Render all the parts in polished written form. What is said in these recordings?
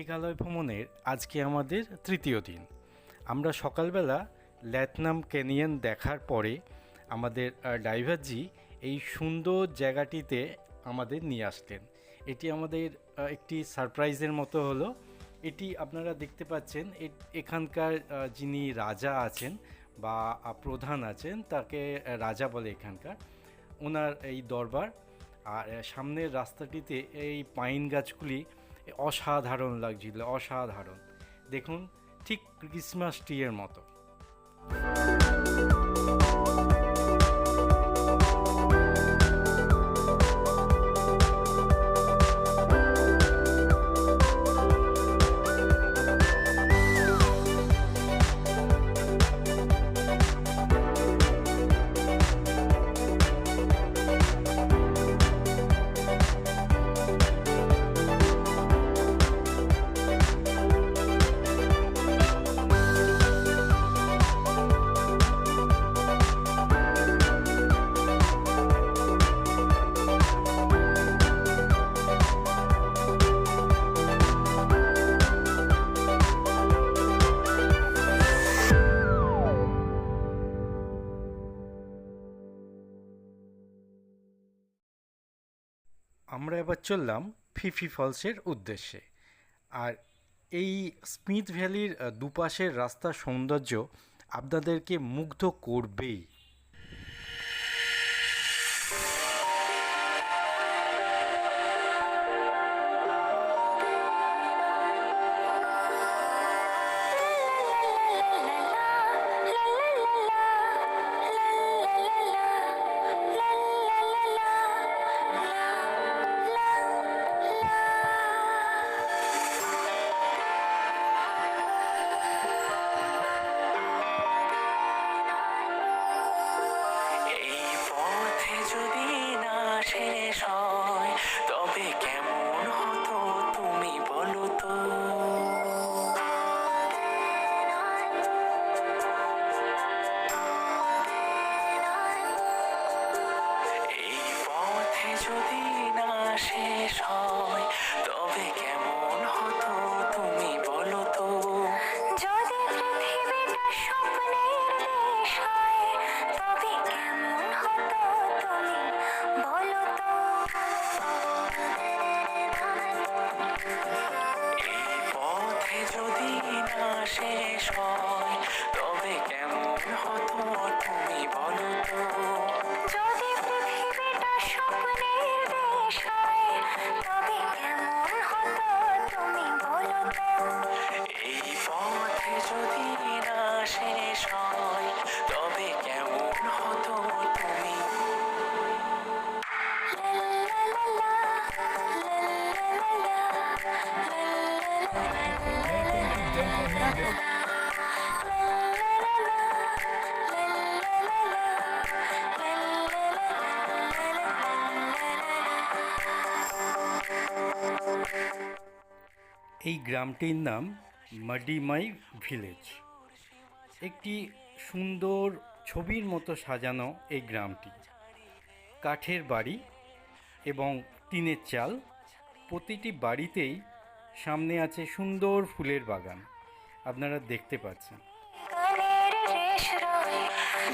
মেঘালয় ভ্রমণের আজকে আমাদের তৃতীয় দিন। আমরা সকালবেলা ল্যাটনাম ক্যানিয়ন দেখার পরে আমাদের ড্রাইভারজি এই সুন্দর জায়গাটিতে আমাদের নিয়ে আসলেন। এটি আমাদের একটি সারপ্রাইজের মতো হলো। এটি আপনারা দেখতে পাচ্ছেন, এখানকার যিনি রাজা আছেন বা প্রধান আছেন, তাকে রাজা বলে এখানকার, ওনার এই দরবার। আর সামনের রাস্তাটিতে এই পাইন গাছগুলি অসাধারণ লাগছিল, অসাধারণ। দেখুন, ঠিক ক্রিসমাস ট্রিয়ের মতো। আমরা এবার চললাম ফিফি ফলসের উদ্দেশ্যে। আর এই স্মিথ ভ্যালির দুপাশের রাস্তার সৌন্দর্য আপনাদেরকে মুগ্ধ করবেই। তবে কেমন হতো তুমি বলো তো। এই পথে যদি না শেষ হয় তবে কেমন হতো তুমি বলো তো। যদি পৃথিবীটা স্বপ্নের দেশ হয় তবে কেমন হতো তুমি বলো তো। এই পথে যদি না শেষ হয় তবে কেমন হতো তুমি বলো তো। যদি পৃথিবীটা স্বপ্নের দেশ হয় তবে কেমন হতো তুমি বলো তো। এই পথে যদি না শেষ হয় তবে কেমন হতো তুমি। এই গ্রামটির নাম মাডিমাই ভিলেজ। একটি সুন্দর ছবির মতো সাজানো এই গ্রামটি। কাঠের বাড়ি এবং টিনের চাল। প্রতিটি বাড়িতেই সামনে আছে সুন্দর ফুলের বাগান, আপনারা দেখতে পাচ্ছেন।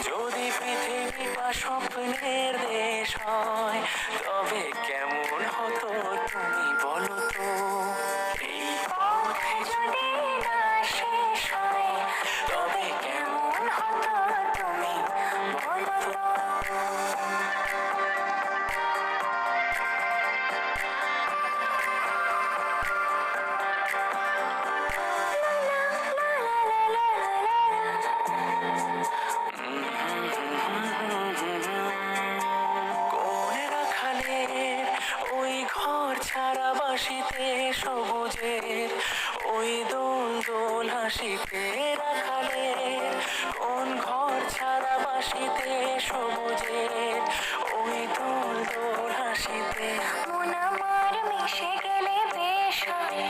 যদি পৃথিবীটা স্বপ্নের দেশ হয় তবে কেমন হতো তুমি বলো তো। এই পথে যদি না শেষ হয় তবে কেমন হতো তুমি বলো তো। ছাড়া বাসিতে সবুজের ওই দোল দোল হাসিতে রাখালের। কোন ঘর ছাড়া বাসিতে সবুজের ওই দোল দোল হাসিতে। মন আমার মিশে গেলে বেশ হয়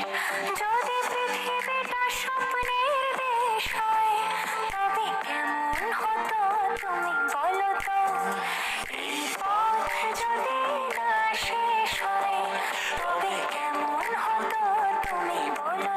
যদি পৃথিবীটা স্বপ্নের দেশ হয় তবে কেমন হতো তুমি বলো তো। এই পথে যদি না শেষ হয় তবে কেমন হতো তুমি বলো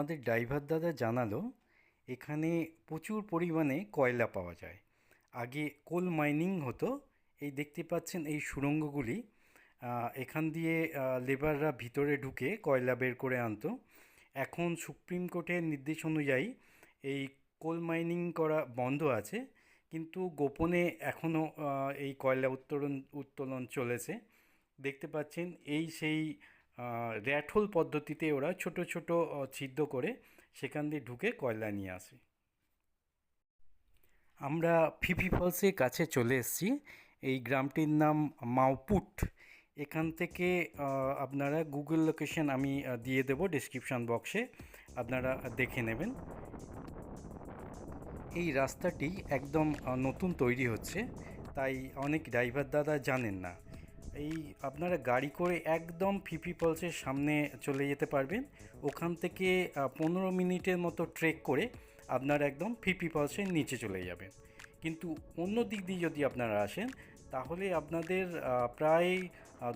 আমাদের ড্রাইভার দাদা জানালো এখানে প্রচুর পরিমাণে কয়লা পাওয়া যায়। আগে কোল মাইনিং হতো। এই দেখতে পাচ্ছেন এই সুড়ঙ্গগুলি, এখান দিয়ে লেবাররা ভিতরে ঢুকে কয়লা বের করে আনতো। এখন সুপ্রিম কোর্টের নির্দেশ অনুযায়ী এই কোল মাইনিং করা বন্ধ আছে, কিন্তু গোপনে এখনও এই কয়লা উত্তোলন চলেছে। দেখতে পাচ্ছেন এই সেই র্যাট হোল পদ্ধতিতে ওরা ছোট ছোট ছিদ্র করে সেখান দিয়ে ঢুকে কয়লা নিয়ে আসে। আমরা ফিফি ফলসের কাছে চলে এসেছি। এই গ্রামটির নাম মাওপুট। এখান থেকে আপনারা গুগল লোকেশন আমি দিয়ে দেব ডেসক্রিপশন বক্সে, আপনারা দেখে নেবেন। এই রাস্তাটি একদম নতুন তৈরি হচ্ছে, তাই অনেক ড্রাইভার দাদা জানেন না। এই আপনারা গাড়ি করে একদম ফিফি ফলসের সামনে চলে যেতে পারবেন। ওখান থেকে 15 মিনিটের মতো ট্রেক করে আপনারা একদম ফিফি ফলসের নিচে চলে যাবেন। কিন্তু অন্য দিক দিয়ে যদি আপনারা আসেন তাহলে আপনাদের প্রায়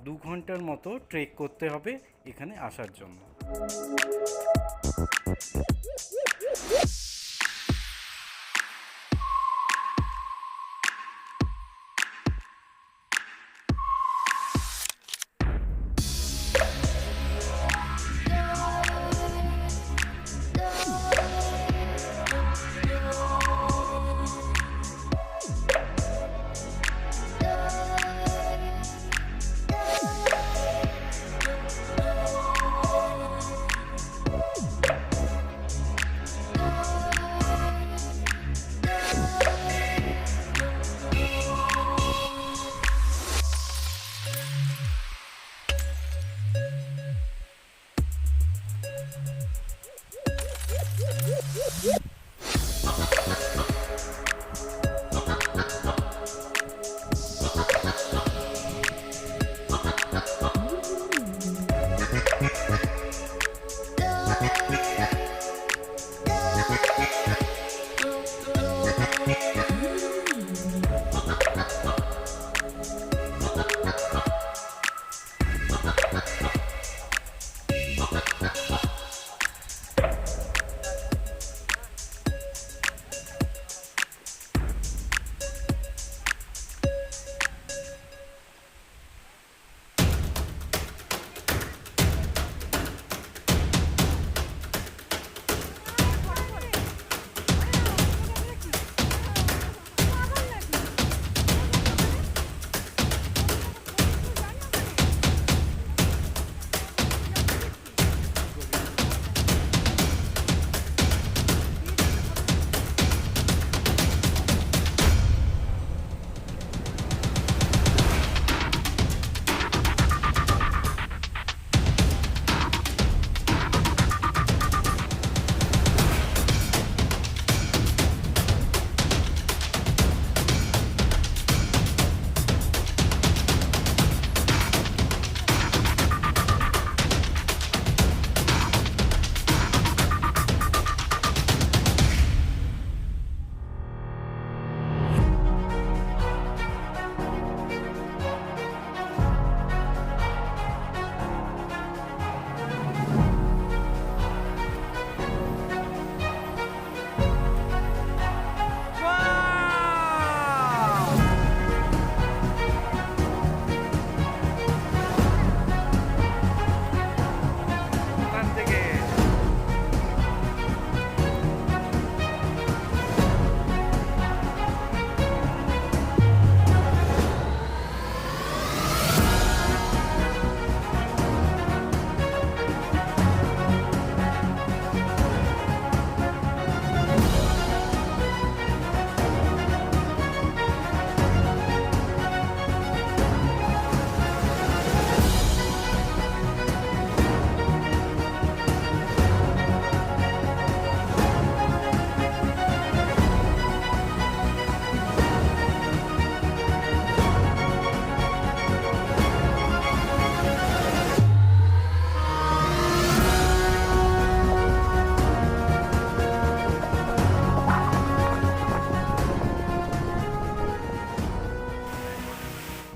2 ঘন্টার মতো ট্রেক করতে হবে এখানে আসার জন্য।